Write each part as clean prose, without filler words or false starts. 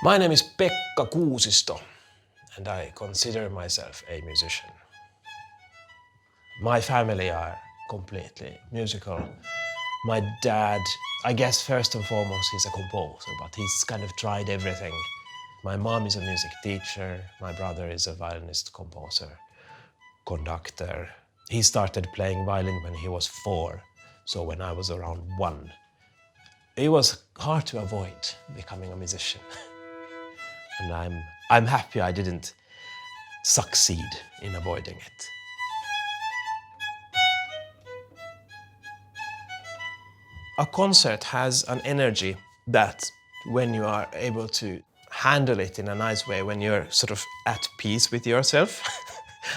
My name is Pekka Kuusisto, and I consider myself a musician. My family are completely musical. My dad, I guess first and foremost, he's a composer, but he's kind of tried everything. My mom is a music teacher. My brother is a violinist, composer, conductor. He started playing violin when he was 4, so when I was around 1. It was hard to avoid becoming a musician. And I'm happy I didn't succeed in avoiding it. A concert has an energy that when you are able to handle it in a nice way, when you're sort of at peace with yourself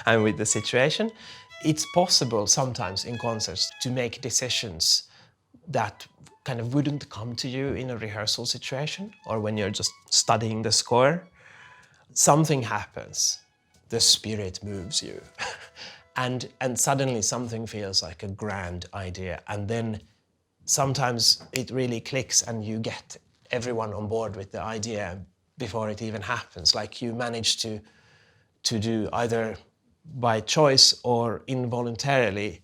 and with the situation, it's possible sometimes in concerts to make decisions that kind of wouldn't come to you in a rehearsal situation or when you're just studying the score. Something happens, the spirit moves you, and suddenly something feels like a grand idea, and then sometimes it really clicks and you get everyone on board with the idea before it even happens. Like you manage to do either by choice or involuntarily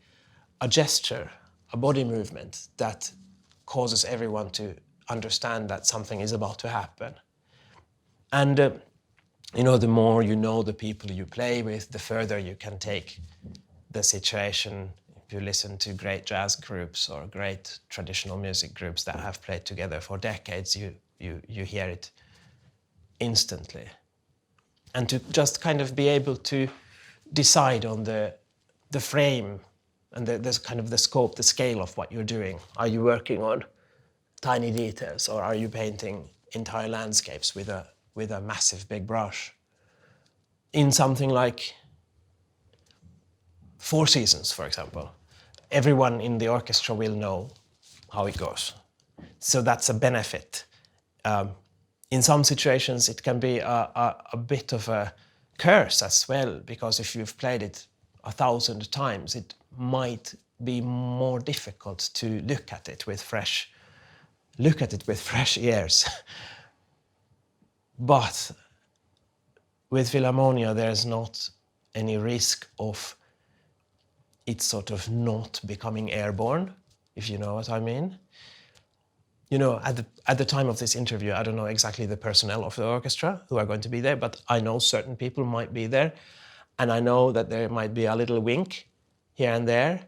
a gesture, a body movement that causes everyone to understand that something is about to happen. And the more you know the people you play with, the further you can take the situation. If you listen to great jazz groups or great traditional music groups that have played together for decades, you hear it instantly. And to just kind of be able to decide on the frame and the kind of the scope, the scale of what you're doing. Are you working on tiny details or are you painting entire landscapes with a massive big brush? In something like Four Seasons, for example, everyone in the orchestra will know how it goes. So that's a benefit. In some situations, it can be a bit of a curse as well, because if you've played it 1,000 times, it might be more difficult to look at it with fresh ears. But with Philharmonia, there's not any risk of it sort of not becoming airborne, if you know what I mean. At the time of this interview, I don't know exactly the personnel of the orchestra who are going to be there, but I know certain people might be there, and I know that there might be a little wink here and there.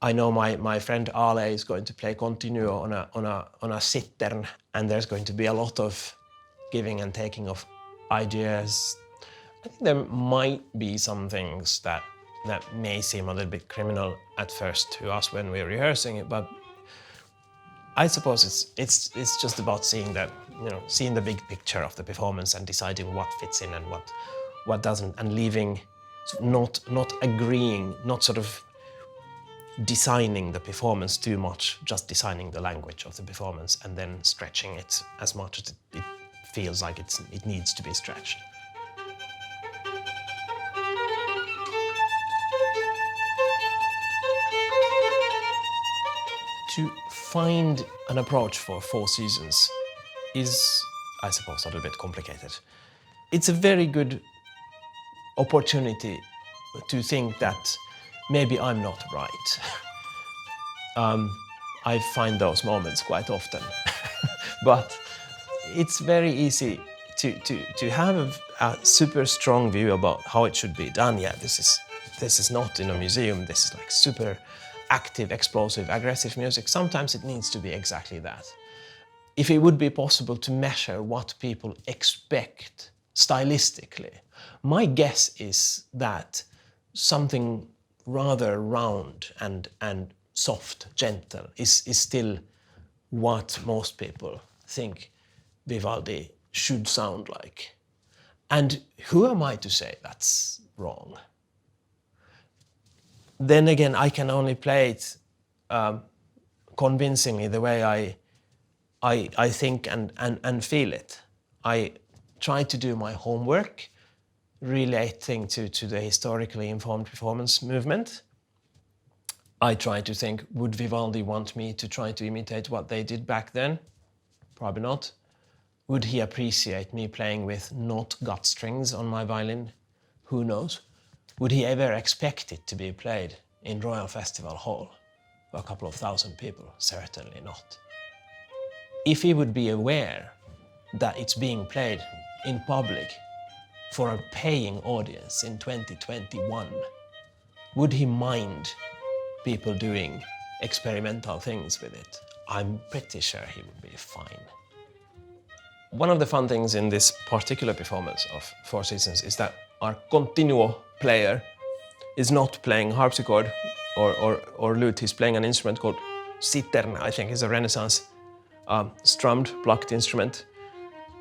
I know my friend Ale is going to play Continuo on a sittern, and there's going to be a lot of giving and taking of ideas. I think there might be some things that may seem a little bit criminal at first to us when we're rehearsing it, but I suppose it's just about seeing the big picture of the performance and deciding what fits in and what doesn't, and leaving, not agreeing, not sort of designing the performance too much, just designing the language of the performance and then stretching it as much as it feels like it needs to be stretched. To find an approach for Four Seasons is, I suppose, a little bit complicated. It's a very good opportunity to think that maybe I'm not right. I find those moments quite often. But it's very easy to have a super strong view about how it should be done. Yeah, this is not in a museum. This is like super active, explosive, aggressive music. Sometimes it needs to be exactly that. If it would be possible to measure what people expect stylistically, my guess is that something rather round and soft, gentle is still what most people think Vivaldi should sound like. And who am I to say that's wrong? Then again, I can only play it convincingly the way I think and feel it. I try to do my homework relating to the historically informed performance movement. I try to think, would Vivaldi want me to try to imitate what they did back then? Probably not. Would he appreciate me playing with not gut strings on my violin? Who knows? Would he ever expect it to be played in Royal Festival Hall for a couple of thousand people? Certainly not. If he would be aware that it's being played in public for a paying audience in 2021, would he mind people doing experimental things with it? I'm pretty sure he would be fine. One of the fun things in this particular performance of Four Seasons is that our continuo player is not playing harpsichord or lute. He's playing an instrument called citerna, I think is a Renaissance strummed, plucked instrument.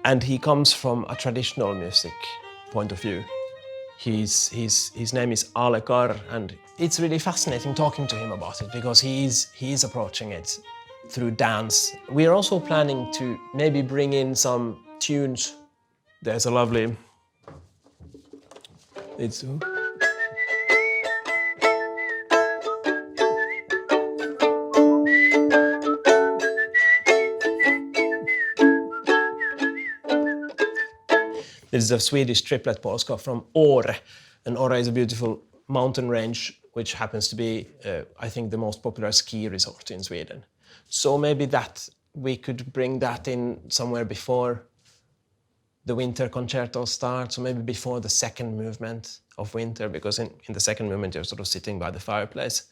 And he comes from a traditional music point of view. His name is Ale Kar, and it's really fascinating talking to him about it because he is approaching it through dance. We are also planning to maybe bring in some tunes. There's a lovely... It's... This is a Swedish triplet polska from Åre, and Åre is a beautiful mountain range which happens to be, I think, the most popular ski resort in Sweden. So maybe that we could bring that in somewhere before the winter concerto starts, or maybe before the second movement of winter, because in the second movement you're sort of sitting by the fireplace.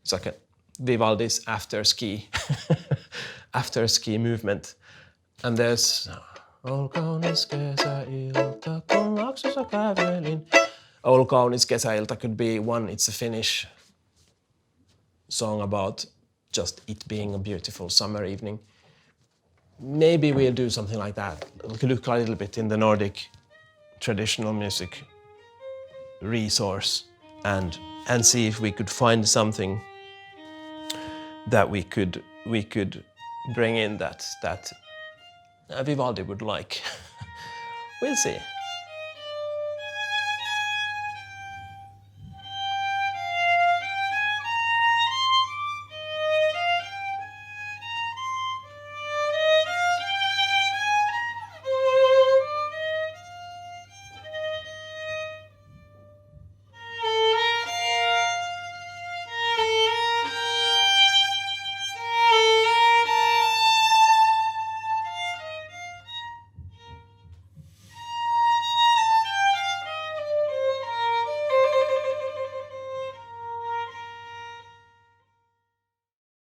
It's like a Vivaldi's after ski movement. And there's Ol kaunis kesäilta, kun Laaksossa kävelin. Ol kaunis kesäilta could be one. It's a Finnish song about just it being a beautiful summer evening. Maybe we'll do something like that. Look a little bit in the Nordic traditional music resource and see if we could find something that we could bring in that Vivaldi would like. We'll see.